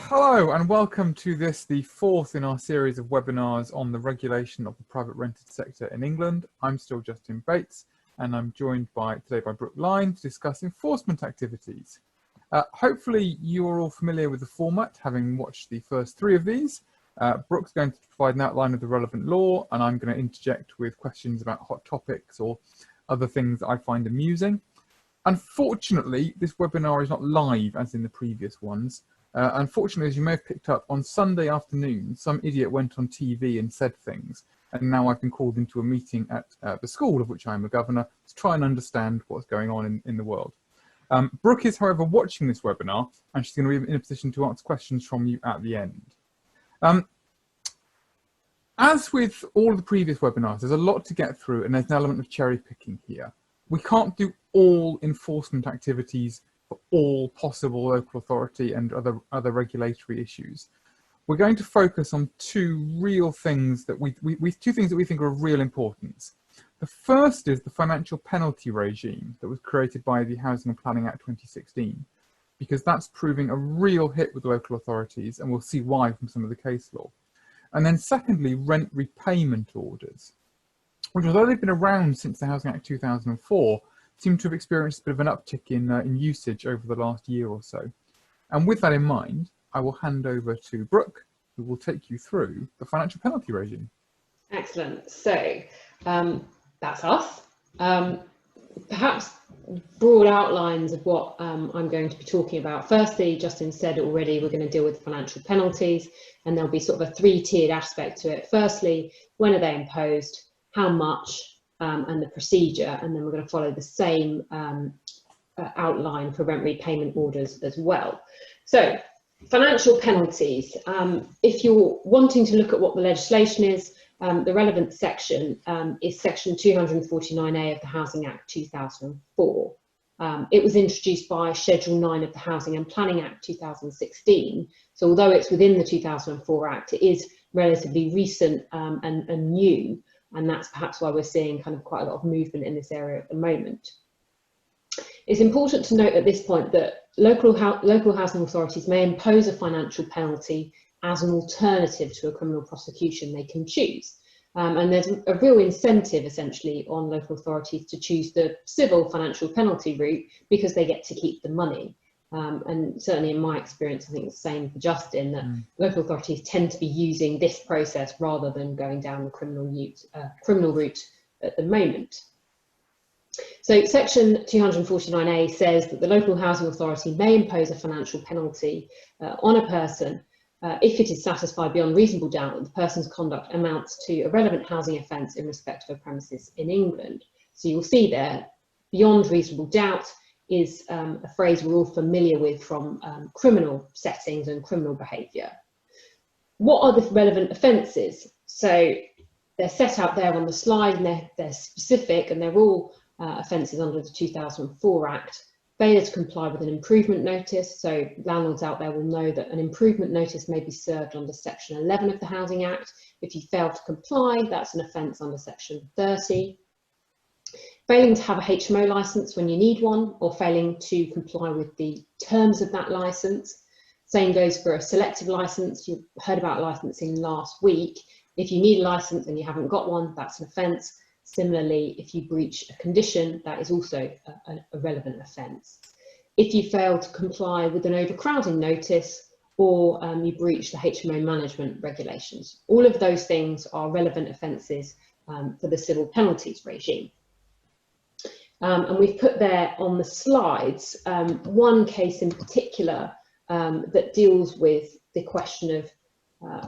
Hello and welcome to the fourth in our series of webinars on the regulation of the private rented sector in England. I'm still Justin Bates and I'm joined today by Brooke Lyne to discuss enforcement activities. Hopefully you are all familiar with the format, having watched the first three of these. Brooke's going to provide an outline of the relevant law and I'm going to interject with questions about hot topics or other things that I find amusing. Unfortunately, this webinar is not live as in the previous ones. Unfortunately, as you may have picked up, on Sunday afternoon, some idiot went on TV and said things, and now I've been called into a meeting at the school of which I'm a governor to try and understand what's going on in the world. Brooke is, however, watching this webinar, and she's going to be in a position to answer questions from you at the end. As with all of the previous webinars, there's a lot to get through, and there's an element of cherry picking here. We can't do all enforcement activities for all possible local authority and other regulatory issues. We're going to focus on two things that we think are of real importance. The first is the financial penalty regime that was created by the Housing and Planning Act 2016, because that's proving a real hit with local authorities, and we'll see why from some of the case law. And then secondly, rent repayment orders, which although they've been around since the Housing Act 2004, seem to have experienced a bit of an uptick in usage over the last year or so. And with that in mind, I will hand over to Brooke, who will take you through the financial penalty regime. Excellent. So that's us. Perhaps broad outlines of what I'm going to be talking about. Firstly, Justin said already, we're going to deal with financial penalties, and there'll be sort of a three-tiered aspect to it. Firstly, when are they imposed? How much? And the procedure, and then we're going to follow the same outline for rent repayment orders as well. So, financial penalties. If you're wanting to look at what the legislation is, the relevant section is section 249A of the Housing Act 2004. It was introduced by Schedule 9 of the Housing and Planning Act 2016. So although it's within the 2004 Act, it is relatively recent and new. And that's perhaps why we're seeing kind of quite a lot of movement in this area at the moment. It's important to note at this point that local housing authorities may impose a financial penalty as an alternative to a criminal prosecution they can choose. And there's a real incentive essentially on local authorities to choose the civil financial penalty route because they get to keep the money. And certainly in my experience, I think it's the same for Justin, that local authorities tend to be using this process rather than going down the criminal route at the moment. So section 249A says that the local housing authority may impose a financial penalty on a person if it is satisfied beyond reasonable doubt that the person's conduct amounts to a relevant housing offence in respect of a premises in England. So you'll see there, beyond reasonable doubt is a phrase we're all familiar with from criminal settings and criminal behaviour. What are the relevant offences? So they're set out there on the slide, and they're specific, and they're all offences under the 2004 Act. Failure to comply with an improvement notice. So landlords out there will know that an improvement notice may be served under section 11 of the Housing Act. If you fail to comply, that's an offence under section 30. Failing to have a HMO licence when you need one, or failing to comply with the terms of that licence. Same goes for a selective licence. You heard about licensing last week. If you need a licence and you haven't got one, that's an offence. Similarly, if you breach a condition, that is also a relevant offence. If you fail to comply with an overcrowding notice, or you breach the HMO management regulations, all of those things are relevant offences for the civil penalties regime. And we've put there on the slides one case in particular that deals with the question of,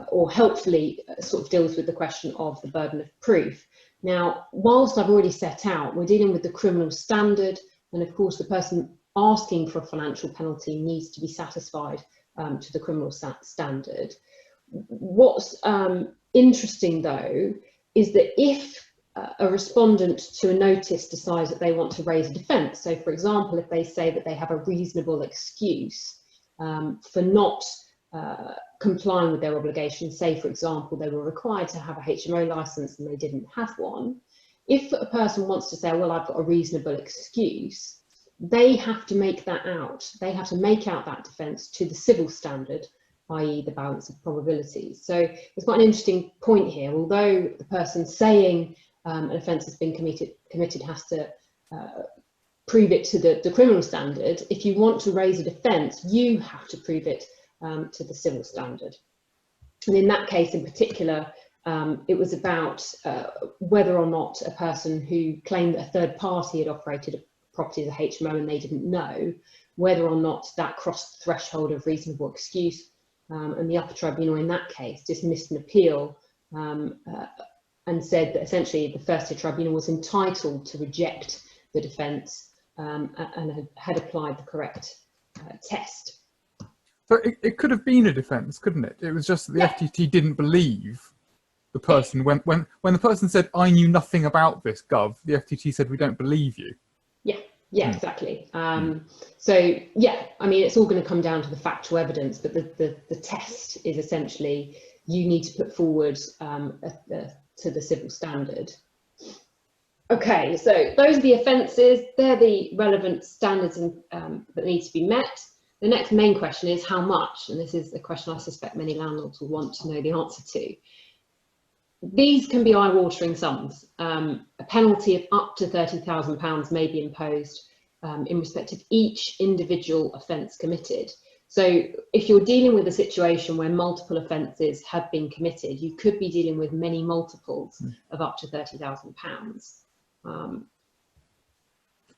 or helpfully sort of deals with the question of the burden of proof. Now, whilst I've already set out, we're dealing with the criminal standard, and of course the person asking for a financial penalty needs to be satisfied to the criminal standard. What's interesting though is that if a respondent to a notice decides that they want to raise a defence, so for example, if they say that they have a reasonable excuse for not complying with their obligations, say for example they were required to have a HMO licence and they didn't have one, if a person wants to say, well, I've got a reasonable excuse, they have to make that out. They have to make out that defence to the civil standard i.e. the balance of probabilities. So it's quite an interesting point here. Although the person saying an offence has been committed has to prove it to the criminal standard, if you want to raise a defence, you have to prove it to the civil standard. And in that case in particular, it was about whether or not a person who claimed that a third party had operated a property as a HMO and they didn't know, whether or not that crossed the threshold of reasonable excuse. And the upper tribunal in that case dismissed an appeal and said that essentially the first tier tribunal was entitled to reject the defence and had applied the correct test. So it could have been a defence, couldn't it? It was just that the FTT didn't believe the person. When the person said, "I knew nothing about this, Gov," the FTT said, "We don't believe you." Yeah, exactly. So yeah, I mean, it's all going to come down to the factual evidence, but the test is essentially you need to put forward to the civil standard. Okay, so those are the offences. They're the relevant standards that need to be met. The next main question is how much, and this is a question I suspect many landlords will want to know the answer to. These can be eye-watering sums. A penalty of up to £30,000 may be imposed in respect of each individual offence committed. So if you're dealing with a situation where multiple offences have been committed, you could be dealing with many multiples of up to £30,000.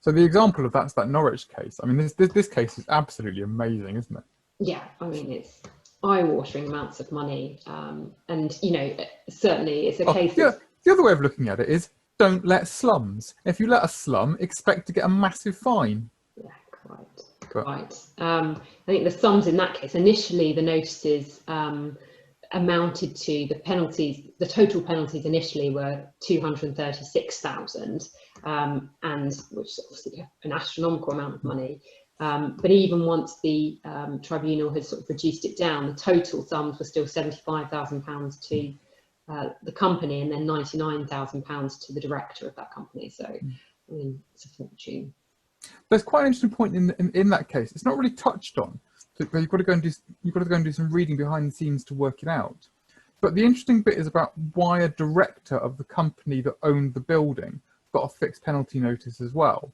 So the example of that's that Norwich case. I mean, this case is absolutely amazing, isn't it? Yeah, I mean, it's eye-watering amounts of money, and you know, certainly it's a case. The other way of looking at it is don't let slums. If you let a slum, expect to get a massive fine. Yeah, quite. I think the sums in that case, initially the notices amounted to the penalties. The total penalties initially were 236,000, and which is obviously an astronomical amount of money. But even once the tribunal had sort of reduced it down, the total sums were still £75,000 to the company and then £99,000 to the director of that company. So, I mean, it's a fortune. There's quite an interesting point in that case. It's not really touched on. So you've got to go and do some reading behind the scenes to work it out. But the interesting bit is about why a director of the company that owned the building got a fixed penalty notice as well.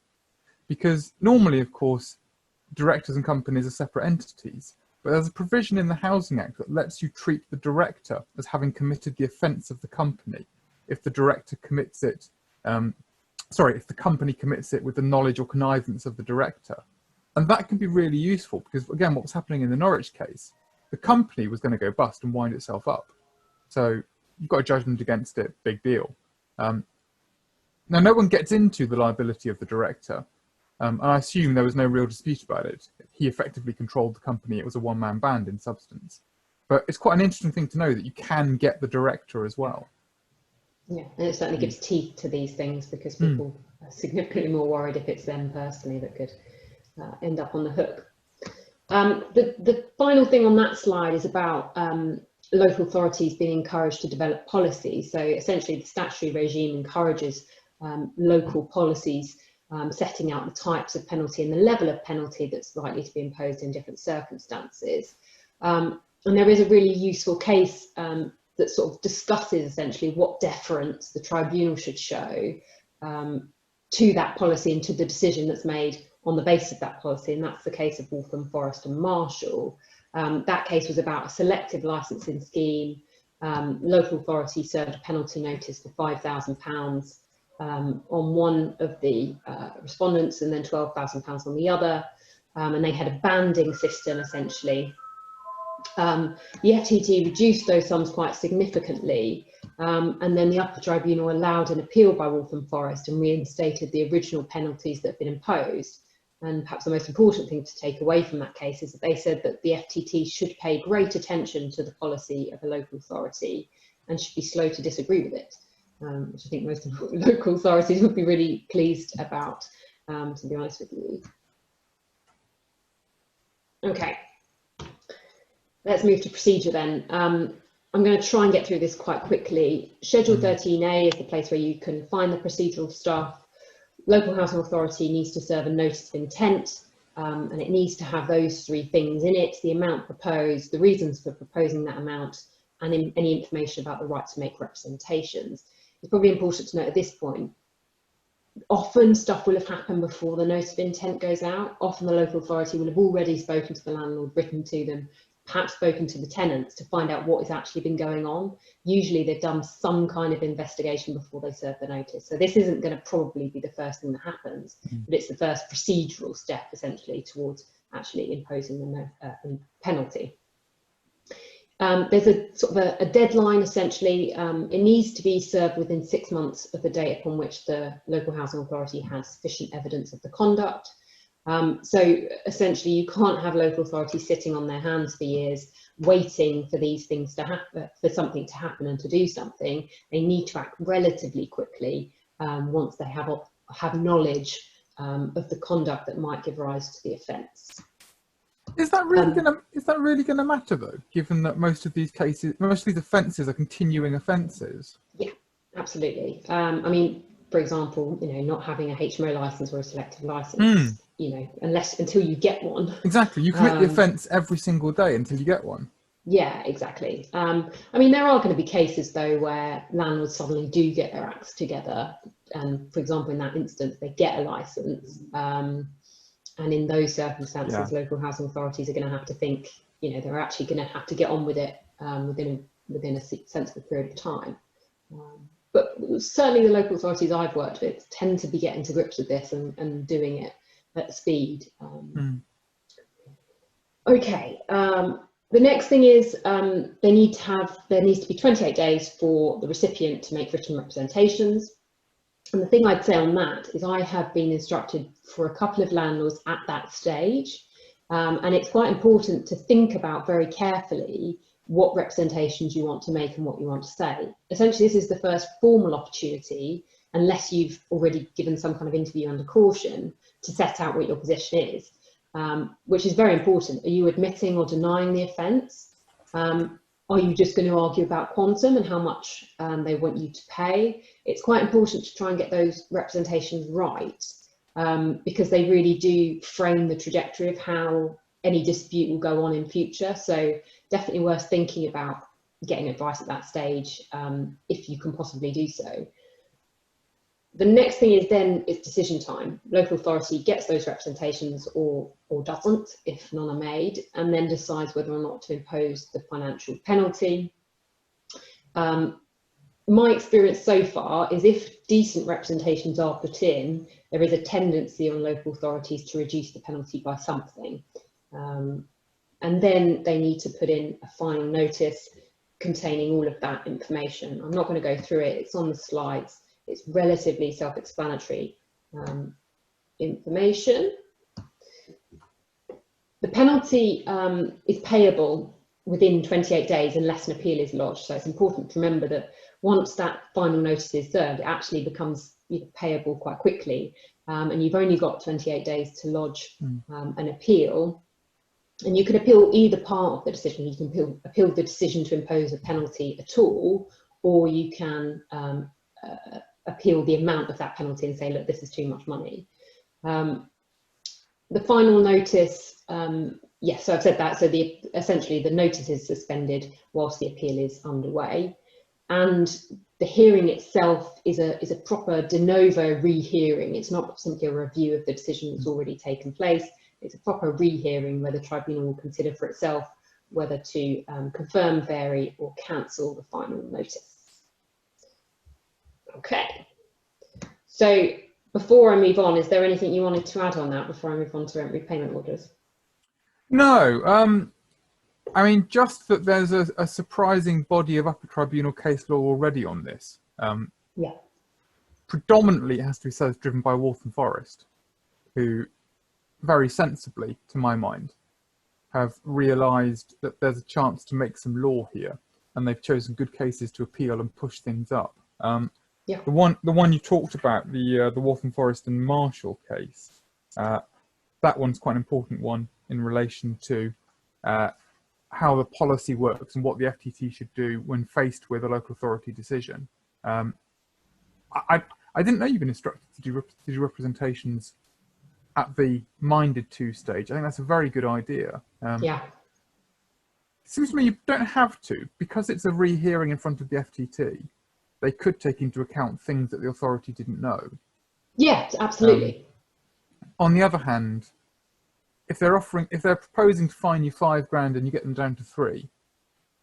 Because normally, of course, directors and companies are separate entities, but there's a provision in the Housing Act that lets you treat the director as having committed the offence of the company if the director commits it, if the company commits it with the knowledge or connivance of the director. And that can be really useful because, again, what was happening in the Norwich case, the company was going to go bust and wind itself up. So you've got a judgment against it, big deal. Now, no one gets into the liability of the director. And I assume there was no real dispute about it. He effectively controlled the company. It was a one-man band in substance. But it's quite an interesting thing to know that you can get the director as well. Yeah, and it certainly gives teeth to these things because people are significantly more worried if it's them personally that could end up on the hook. The final thing on that slide is about local authorities being encouraged to develop policies. So essentially the statutory regime encourages local policies setting out the types of penalty and the level of penalty that's likely to be imposed in different circumstances. And there is a really useful case that sort of discusses essentially what deference the tribunal should show to that policy and to the decision that's made on the basis of that policy, and that's the case of Waltham Forest and Marshall. That case was about a selective licensing scheme. Local authority served a penalty notice for £5,000 on one of the respondents and then £12,000 on the other, and they had a banding system essentially. The FTT reduced those sums quite significantly, and then the upper tribunal allowed an appeal by Waltham Forest and reinstated the original penalties that had been imposed. And perhaps the most important thing to take away from that case is that they said that the FTT should pay great attention to the policy of a local authority and should be slow to disagree with it, which I think most local authorities would be really pleased about, to be honest with you. Okay, let's move to procedure then. I'm going to try and get through this quite quickly. Schedule 13A is the place where you can find the procedural stuff. Local housing authority needs to serve a notice of intent. and it needs to have those three things in it: the amount proposed, the reasons for proposing that amount, and any information about the right to make representations. It's probably important to note at this point, often stuff will have happened before the notice of intent goes out. Often the local authority will have already spoken to the landlord, written to them, perhaps spoken to the tenants to find out what has actually been going on. Usually they've done some kind of investigation before they serve the notice. So this isn't going to probably be the first thing that happens, but it's the first procedural step essentially towards actually imposing the penalty. There's a sort of a deadline essentially. It needs to be served within 6 months of the date upon which the local housing authority has sufficient evidence of the conduct. So essentially you can't have local authorities sitting on their hands for years waiting for these things to happen, for something to happen and to do something. They need to act relatively quickly once they have knowledge of the conduct that might give rise to the offence. Is that really gonna matter though, given that most of these offences are continuing offences? Yeah, absolutely. I mean, for example, not having a HMO licence or a selective licence, until you get one. Exactly, you commit the offence every single day until you get one. Yeah, exactly. I mean, there are going to be cases though where landlords suddenly do get their acts together, and for example, in that instance, they get a licence. And in those circumstances, local housing authorities are going to have to think, they're actually going to have to get on with it within a sensible period of time. But certainly the local authorities I've worked with tend to be getting to grips with this and doing it at speed. Okay, the next thing is there needs to be 28 days for the recipient to make written representations. And the thing I'd say on that is I have been instructed for a couple of landlords at that stage, and it's quite important to think about very carefully what representations you want to make and what you want to say. Essentially, this is the first formal opportunity, unless you've already given some kind of interview under caution, to set out what your position is, which is very important. Are you admitting or denying the offence? Are you just going to argue about quantum and how much they want you to pay? It's quite important to try and get those representations right, because they really do frame the trajectory of how any dispute will go on in future. So definitely worth thinking about getting advice at that stage, if you can possibly do so. The next thing is decision time. Local authority gets those representations or doesn't, if none are made, and then decides whether or not to impose the financial penalty. My experience so far is if decent representations are put in, there is a tendency on local authorities to reduce the penalty by something. And then they need to put in a final notice containing all of that information. I'm not going to go through it, it's on the slides. It's relatively self-explanatory information. The penalty is payable within 28 days unless an appeal is lodged. So it's important to remember that once that final notice is served, it actually becomes payable quite quickly. And you've only got 28 days to lodge an appeal. And you can appeal either part of the decision. You can appeal the decision to impose a penalty at all, or you can appeal the amount of that penalty and say, look, this is too much money. The final notice, yes, so I've said that. So essentially the notice is suspended whilst the appeal is underway, and the hearing itself is a proper de novo rehearing. It's not simply a review of the decision that's already taken place. It's a proper rehearing where the tribunal will consider for itself whether to confirm, vary, or cancel the final notice. Okay, so before I move on, is there anything you wanted to add on that before I move on to repayment orders? No, I mean, just that there's a surprising body of upper tribunal case law already on this. Yeah. Predominantly, it has to be said, driven by Waltham Forest, who very sensibly, to my mind, have realised that there's a chance to make some law here, and they've chosen good cases to appeal and push things up. Yeah. The one you talked about, the Waltham Forest and Marshall case, that one's quite an important one in relation to how the policy works and what the FTT should do when faced with a local authority decision. I didn't know you've been instructed to do representations at the minded to stage. I think that's a very good idea. Yeah. It seems to me you don't have to, because it's a rehearing in front of the FTT. They could take into account things that the authority didn't know. Yeah, absolutely. On the other hand, if they're proposing to fine you £5,000 and you get them down to 3,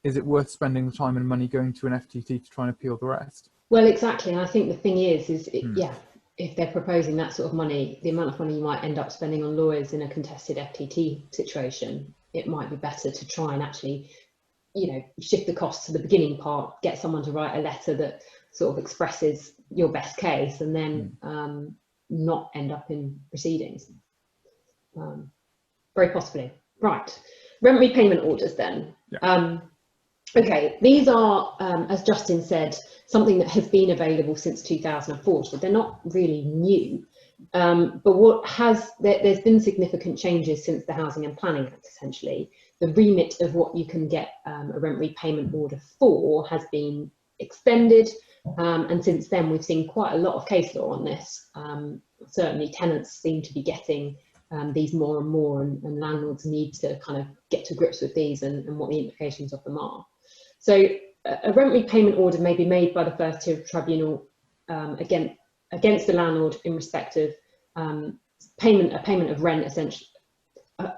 is it worth spending the time and money going to an FTT to try and appeal the rest? Well, exactly. And I think the thing is yeah, if they're proposing that sort of money, the amount of money you might end up spending on lawyers in a contested FTT situation, it might be better to try and actually, you know, shift the costs to the beginning part, get someone to write a letter that sort of expresses your best case, and then not end up in proceedings. Very possibly. Right. Rent repayment orders then. Yeah. Okay, these are, as Justin said, something that has been available since 2004, so they're not really new. But there's been significant changes since the Housing and Planning Act, essentially. The remit of what you can get a rent repayment order for has been extended, and since then we've seen quite a lot of case law on this. Certainly tenants seem to be getting these more and more, and landlords need to kind of get to grips with these and what the implications of them are. So a rent repayment order may be made by the first tier tribunal against the landlord in respect of a payment of rent, essentially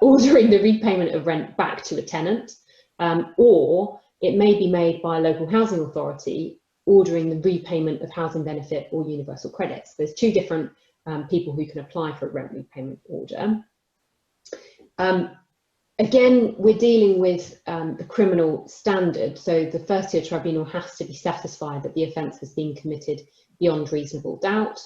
ordering the repayment of rent back to a tenant, or it may be made by a local housing authority ordering the repayment of housing benefit or universal credits. There's two different people who can apply for a rent repayment order. Again, we're dealing with the criminal standard, so the first tier tribunal has to be satisfied that the offence has been committed beyond reasonable doubt.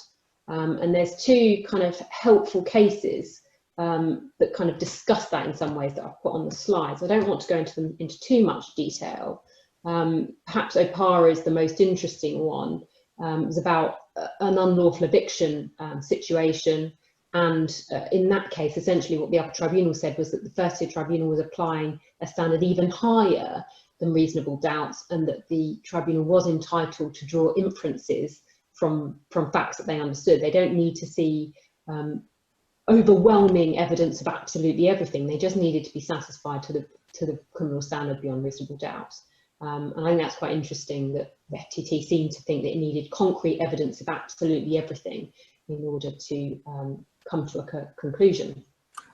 And there's two kind of helpful cases that kind of discuss that in some ways that I've put on the slides. I don't want to go into too much detail. Perhaps Opara is the most interesting one. It was about an unlawful eviction situation. And in that case, essentially what the upper tribunal said was that the first tier tribunal was applying a standard even higher than reasonable doubts, and that the tribunal was entitled to draw inferences from facts that they understood. They don't need to see overwhelming evidence of absolutely everything. They just needed to be satisfied to the criminal standard beyond reasonable doubts. And I think that's quite interesting that the FTT seemed to think that it needed concrete evidence of absolutely everything in order to come to a conclusion.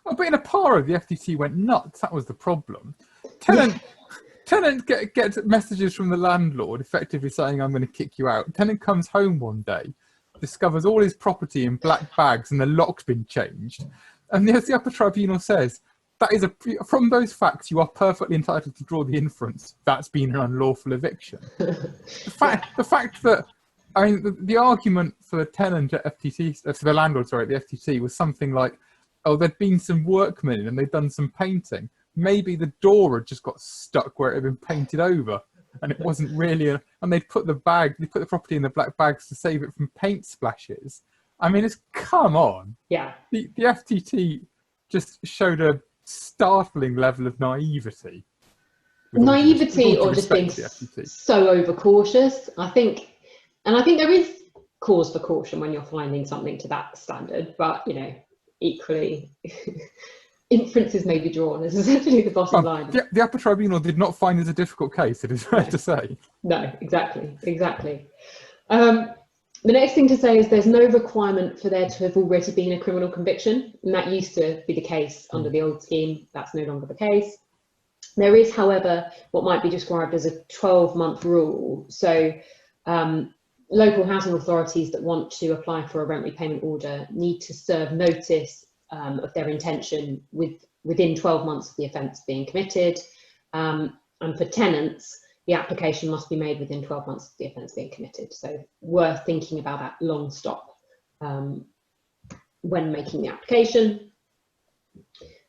Oh, but in Opara, the FTT went nuts. That was the problem. Tenant gets messages from the landlord effectively saying, I'm going to kick you out. Tenant comes home one day, discovers all his property in black bags and the lock's been changed. And the upper tribunal says, that is from those facts, you are perfectly entitled to draw the inference that's been an unlawful eviction. The fact that, I mean, the argument for the tenant at FTT, for the landlord, sorry, at the FTT was something like, oh, there'd been some workmen and they'd done some painting. Maybe the door had just got stuck where it had been painted over, and it wasn't really and they'd put the property in the black bags to save it from paint splashes. I mean, come on. Yeah. The FTT just showed a startling level of naivety. Or just being so overcautious. I think there is cause for caution when you're finding something to that standard, but you know, equally inferences may be drawn is essentially the bottom line. The upper tribunal did not find this a difficult case, it is fair to say. No, exactly. The next thing to say is there's no requirement for there to have already been a criminal conviction, and that used to be the case under the old scheme. That's no longer the case. There is, however, what might be described as a 12-month rule. So local housing authorities that want to apply for a rent repayment order need to serve notice of their intention within 12 months of the offence being committed. And for tenants, the application must be made within 12 months of the offence being committed. So worth thinking about that long stop when making the application.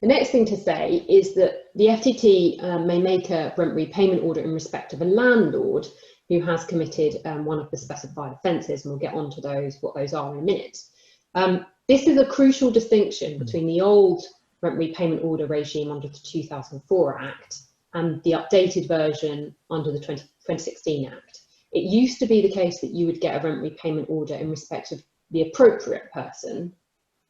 The next thing to say is that the FTT may make a rent repayment order in respect of a landlord who has committed one of the specified offences, and we'll get on to what those are in a minute. This is a crucial distinction between the old rent repayment order regime under the 2004 Act and the updated version under the 2016 Act. It used to be the case that you would get a rent repayment order in respect of the appropriate person,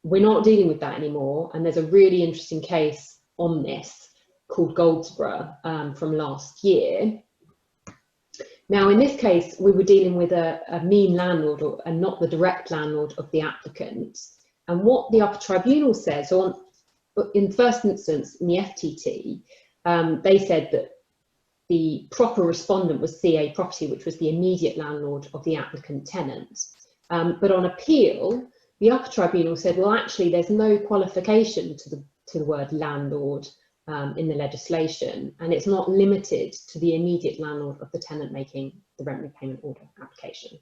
we're not dealing with that anymore, and there's a really interesting case on this called Goldsborough from last year. Now, in this case, we were dealing with a mean landlord and not the direct landlord of the applicant. And what the upper tribunal says, in the first instance, in the FTT, they said that the proper respondent was CA Property, which was the immediate landlord of the applicant tenant. But on appeal, the upper tribunal said, well, actually, there's no qualification to the word landlord in the legislation, and it's not limited to the immediate landlord of the tenant making the rent repayment order application,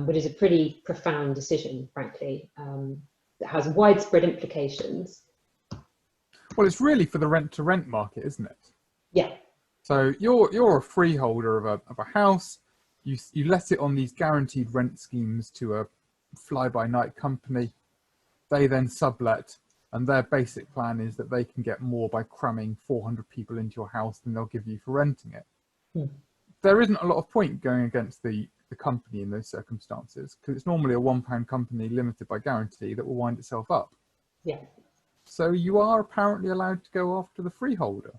which is a pretty profound decision, frankly, that has widespread implications. Well, it's really for the rent-to-rent market, isn't it? Yeah. So you're a freeholder of a house. You let it on these guaranteed rent schemes to a fly-by-night company. They then sublet, and their basic plan is that they can get more by cramming 400 people into your house than they'll give you for renting it. There isn't a lot of point going against the company in those circumstances, because it's normally a £1 company limited by guarantee that will wind itself up. Yeah. So you are apparently allowed to go after the freeholder,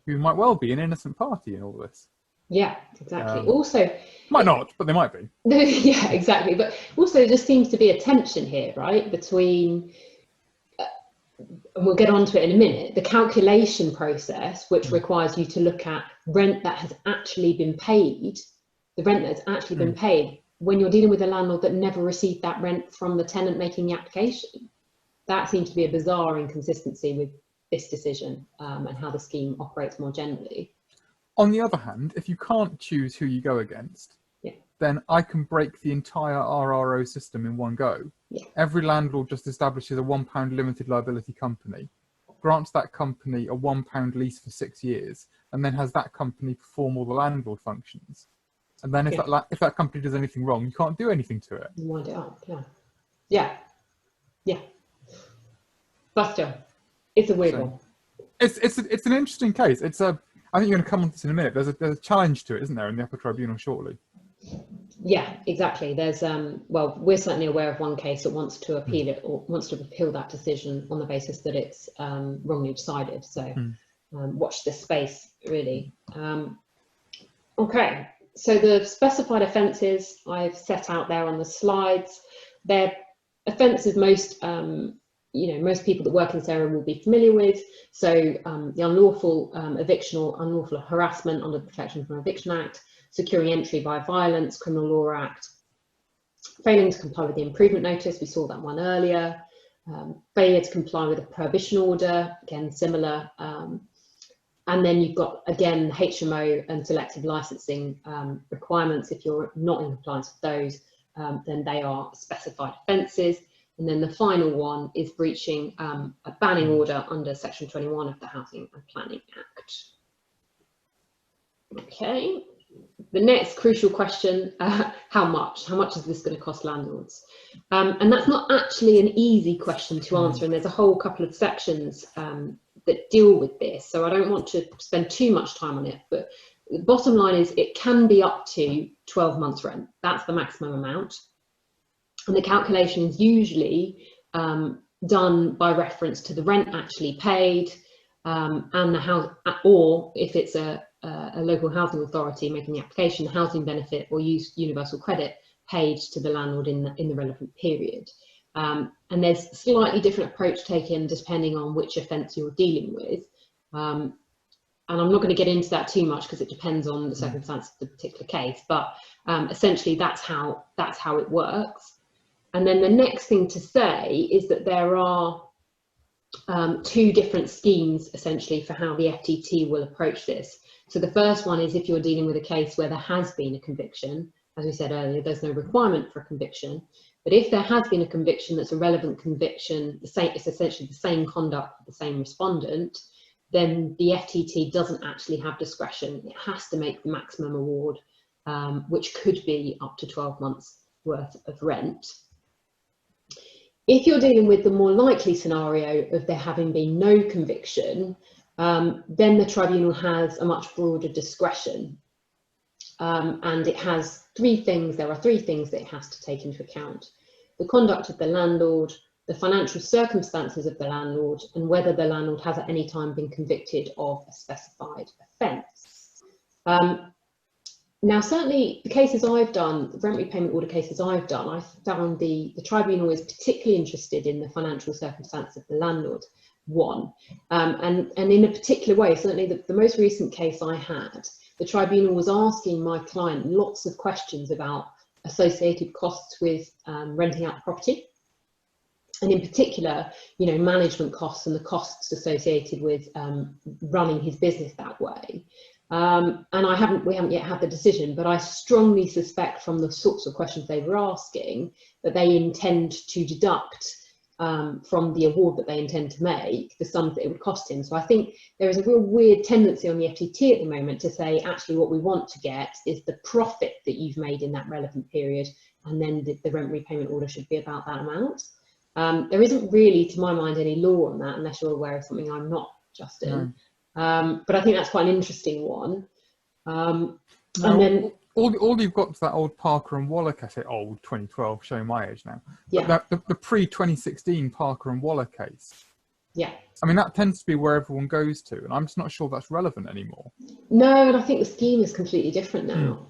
who might well be an innocent party in all this. Yeah, exactly. Also, might not, but they might be. Yeah, exactly. But also, there just seems to be a tension here, right, between, and we'll get onto it in a minute, the calculation process, which requires you to look at rent that has actually been paid, the rent that's actually been paid, when you're dealing with a landlord that never received that rent from the tenant making the application. That seems to be a bizarre inconsistency with this decision and how the scheme operates more generally. On the other hand, if you can't choose who you go against, then I can break the entire RRO system in one go. Every landlord just establishes a £1 limited liability company, grants that company a £1 lease for 6 years, and then has that company perform all the landlord functions. And then if that company does anything wrong, you can't do anything to it. You wind it up, yeah. But still, it's a weird one. It's an interesting case. I think you're going to come on to this in a minute. There's a challenge to it, isn't there, in the upper tribunal shortly? Yeah, exactly. There's well, we're certainly aware of one case that wants to appeal it, or wants to appeal that decision on the basis that it's wrongly decided. So watch this space, really. Okay, so the specified offences I've set out there on the slides. They're offences most most people that work in this area will be familiar with. So the unlawful eviction or unlawful harassment under the Protection from Eviction Act, securing entry by violence, Criminal Law Act, failing to comply with the improvement notice, we saw that one earlier, failure to comply with a prohibition order, again similar, and then you've got again HMO and selective licensing requirements. If you're not in compliance with those, then they are specified offences. And then the final one is breaching a banning order under Section 21 of the Housing and Planning Act. Okay, the next crucial question, how much? How much is this going to cost landlords? And that's not actually an easy question to answer, and there's a whole couple of sections that deal with this, so I don't want to spend too much time on it, but the bottom line is it can be up to 12 months rent. That's the maximum amount. And the calculation is usually done by reference to the rent actually paid and the house, or if it's a local housing authority making the application, the housing benefit or universal credit paid to the landlord in the relevant period. And there's a slightly different approach taken depending on which offence you're dealing with. And I'm not going to get into that too much because it depends on the circumstances of the particular case, but essentially that's how it works. And then the next thing to say is that there are two different schemes essentially for how the FTT will approach this. So the first one is if you're dealing with a case where there has been a conviction. As we said earlier, there's no requirement for a conviction, but if there has been a conviction that's a relevant conviction, it's essentially the same conduct with the same respondent, then the FTT doesn't actually have discretion. It has to make the maximum award, which could be up to 12 months worth of rent. If you're dealing with the more likely scenario of there having been no conviction, then the tribunal has a much broader discretion. And it has there are three things that it has to take into account: the conduct of the landlord, the financial circumstances of the landlord, and whether the landlord has at any time been convicted of a specified offence. Now, certainly the cases I've done, the rent repayment order cases I've done, I found the tribunal is particularly interested in the financial circumstances of the landlord, one. And in a particular way, certainly the most recent case I had, the tribunal was asking my client lots of questions about associated costs with renting out the property. And in particular, management costs and the costs associated with running his business that way. And we haven't yet had the decision, but I strongly suspect from the sorts of questions they were asking that they intend to deduct from the award that they intend to make the sums that it would cost him. So I think there is a real weird tendency on the FTT at the moment to say, actually, what we want to get is the profit that you've made in that relevant period, and then the rent repayment order should be about that amount. There isn't really, to my mind, any law on that, unless you're aware of something I'm not, Justin. No. But I think that's quite an interesting one. No, And then all you've got is that old Parker and Waller case. I say old, 2012, showing my age now. Yeah. But the pre-2016 Parker and Waller case. Yeah. I mean, that tends to be where everyone goes to, and I'm just not sure that's relevant anymore. No, and I think the scheme is completely different now.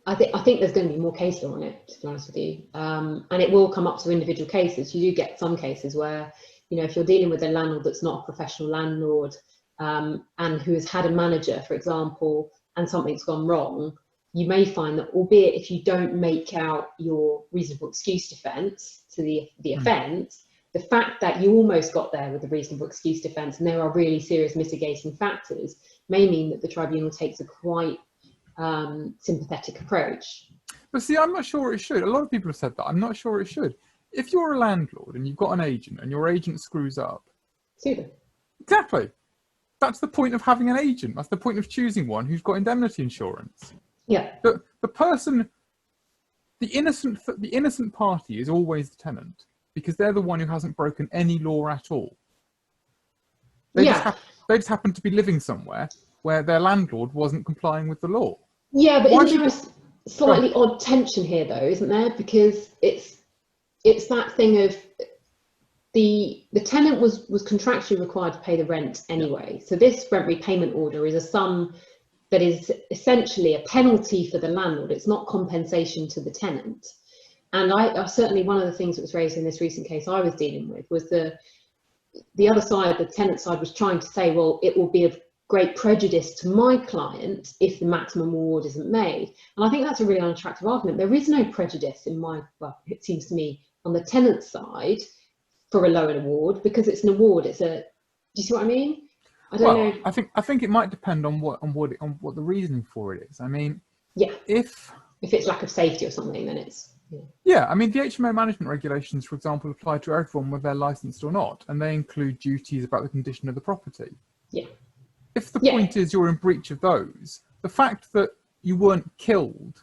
I think there's going to be more case law on it, to be honest with you, and it will come up to individual cases. You do get some cases where, if you're dealing with a landlord that's not a professional landlord, and who has had a manager, for example, and something's gone wrong, you may find that, albeit if you don't make out your reasonable excuse defence to the offence, the fact that you almost got there with the reasonable excuse defence and there are really serious mitigating factors may mean that the tribunal takes a quite sympathetic approach. But see, I'm not sure it should. A lot of people have said that. I'm not sure it should. If you're a landlord and you've got an agent and your agent screws up, sue them. Exactly. That's the point of having an agent. That's the point of choosing one who's got indemnity insurance. Yeah. The person, the innocent party is always the tenant, because they're the one who hasn't broken any law at all. They just happen to be living somewhere where their landlord wasn't complying with the law. Yeah, but isn't there a slightly odd tension here, though, isn't there? Because it's that thing of the tenant was contractually required to pay the rent anyway. So this rent repayment order is a sum that is essentially a penalty for the landlord. It's not compensation to the tenant. And I certainly, one of the things that was raised in this recent case I was dealing with was the other side, the tenant side, was trying to say, well, it will be of great prejudice to my client if the maximum award isn't made. And I think that's a really unattractive argument. There is no prejudice it seems to me, on the tenant side for a lower award, because it's an award. Do you see what I mean? I don't know. I think it might depend on what the reasoning for it is. I mean, yeah. If it's lack of safety or something, then it's Yeah, I mean, the HMO management regulations, for example, apply to everyone whether they're licensed or not, and they include duties about the condition of the property. Yeah. If the point is you're in breach of those, the fact that you weren't killed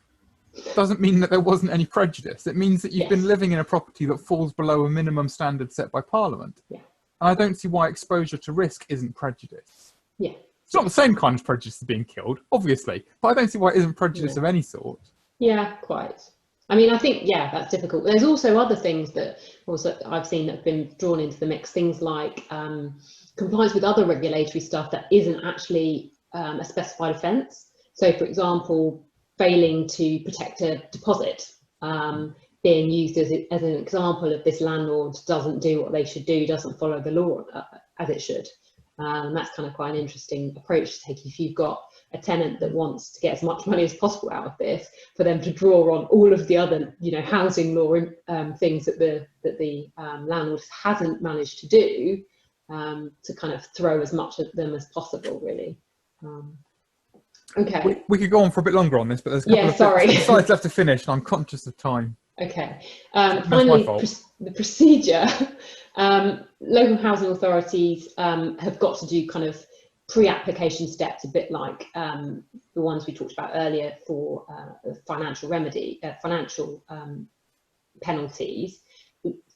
doesn't mean that there wasn't any prejudice. It means that you've been living in a property that falls below a minimum standard set by Parliament. Yeah. And I don't see why exposure to risk isn't prejudice. Yeah. It's not the same kind of prejudice as being killed, obviously, but I don't see why it isn't prejudice of any sort. Yeah, quite. I mean, I think, that's difficult. There's also other things that also I've seen that have been drawn into the mix, things like compliance with other regulatory stuff that isn't actually a specified offence. So, for example, failing to protect a deposit being used as an example of this landlord doesn't do what they should do, doesn't follow the law as it should. And that's kind of quite an interesting approach to take if you've got a tenant that wants to get as much money as possible out of this, for them to draw on all of the other, housing law things that the landlord hasn't managed to do, to kind of throw as much of them as possible, really. Okay. We could go on for a bit longer on this, but there's a couple of slides left to finish, and I'm conscious of time. Okay. Finally, the procedure. Local housing authorities have got to do kind of pre-application steps, a bit like the ones we talked about earlier for financial penalties.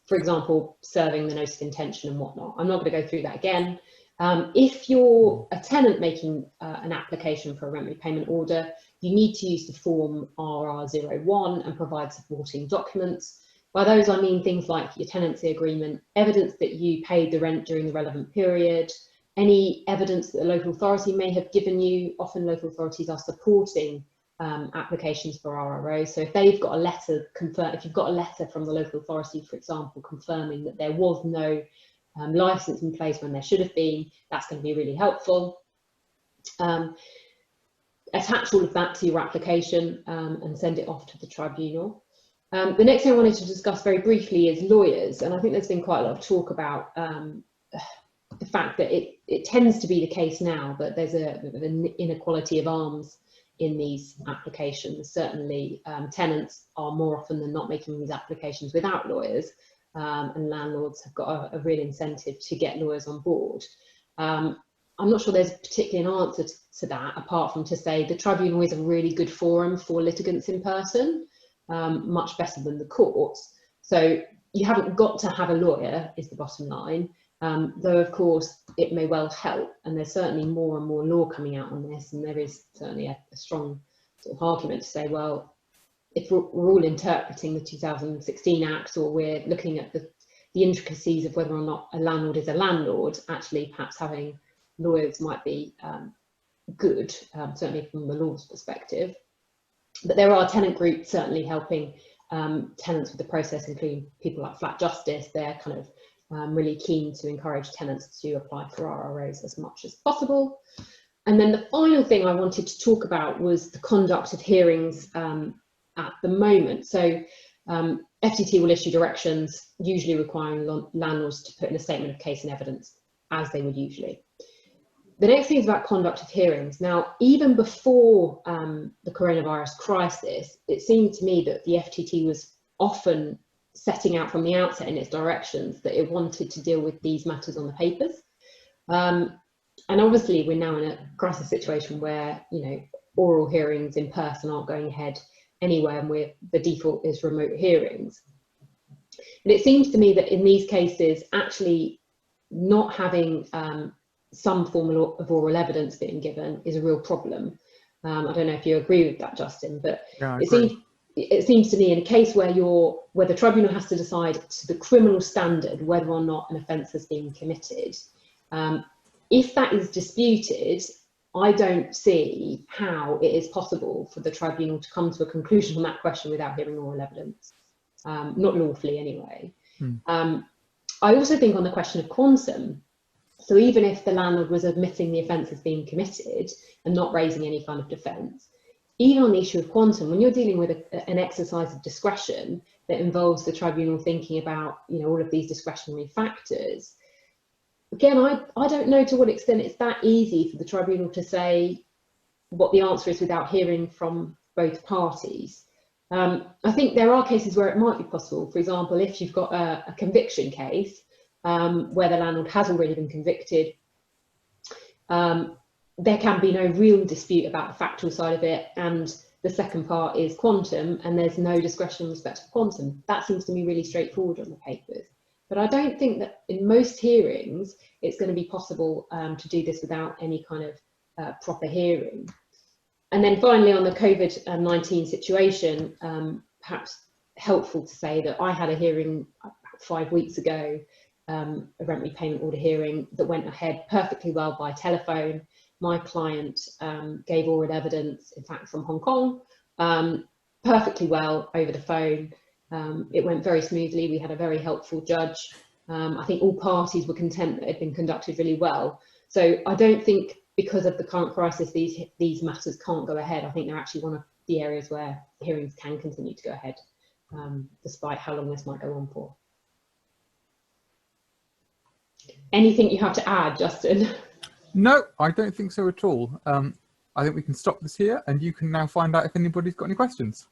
For example, serving the notice of intention and whatnot. I'm not going to go through that again. If you're a tenant making an application for a rent repayment order, you need to use the form RR01 and provide supporting documents. By those I mean things like your tenancy agreement, evidence that you paid the rent during the relevant period, any evidence that the local authority may have given you. Often local authorities are supporting applications for RRO. So if they've got a letter if you've got a letter from the local authority, for example, confirming that there was no license in place when there should have been, that's going to be really helpful. Attach all of that to your application and send it off to the tribunal. The next thing I wanted to discuss very briefly is lawyers, and I think there's been quite a lot of talk about the fact that it tends to be the case now that there's an inequality of arms in these applications. Certainly tenants are more often than not making these applications without lawyers, and landlords have got a real incentive to get lawyers on board. I'm not sure there's particularly an answer to that, apart from to say the tribunal is a really good forum for litigants in person, much better than the courts. So you haven't got to have a lawyer, is the bottom line, though of course it may well help, and there's certainly more and more law coming out on this, and there is certainly a strong sort of argument to say, well, if we're all interpreting the 2016 Act, or we're looking at the intricacies of whether or not a landlord is a landlord, actually perhaps having lawyers might be good, certainly from the law's perspective. But there are tenant groups certainly helping tenants with the process, including people like Flat Justice. They're kind of really keen to encourage tenants to apply for RROs as much as possible. And then the final thing I wanted to talk about was the conduct of hearings at the moment. So FTT will issue directions, usually requiring landlords to put in a statement of case and evidence, as they would usually. The next thing is about conduct of hearings. Now, even before the coronavirus crisis, it seemed to me that the FTT was often setting out from the outset in its directions that it wanted to deal with these matters on the papers. And obviously, we're now in a crisis situation where, you know, oral hearings in person aren't going ahead anywhere, and the default is remote hearings. And it seems to me that in these cases, actually not having some form of oral evidence being given is a real problem. I don't know if you agree with that, Justin, but yeah, it seems to me in a case where the tribunal has to decide to the criminal standard whether or not an offence has been committed. If that is disputed, I don't see how it is possible for the tribunal to come to a conclusion on that question without hearing oral evidence, not lawfully anyway. I also think on the question of quantum, so even if the landlord was admitting the offence has been committed and not raising any kind of defence, even on the issue of quantum, when you're dealing with an exercise of discretion that involves the tribunal thinking about, you know, all of these discretionary factors, again, I don't know to what extent it's that easy for the tribunal to say what the answer is without hearing from both parties. I think there are cases where it might be possible. For example, if you've got a conviction case where the landlord has already been convicted, there can be no real dispute about the factual side of it, and the second part is quantum, and there's no discretion in respect of quantum. That seems to me really straightforward on the papers. But I don't think that in most hearings it's going to be possible to do this without any kind of proper hearing. And then finally, on the COVID-19 situation, perhaps helpful to say that I had a hearing about 5 weeks ago, a rent repayment order hearing that went ahead perfectly well by telephone. My client gave oral evidence, in fact, from Hong Kong, perfectly well over the phone. It went very smoothly. We had a very helpful judge. I think all parties were content that it had been conducted really well. So I don't think because of the current crisis, these matters can't go ahead. I think they're actually one of the areas where hearings can continue to go ahead, despite how long this might go on for. Anything you have to add, Justin? No, I don't think so at all. I think we can stop this here, and you can now find out if anybody's got any questions.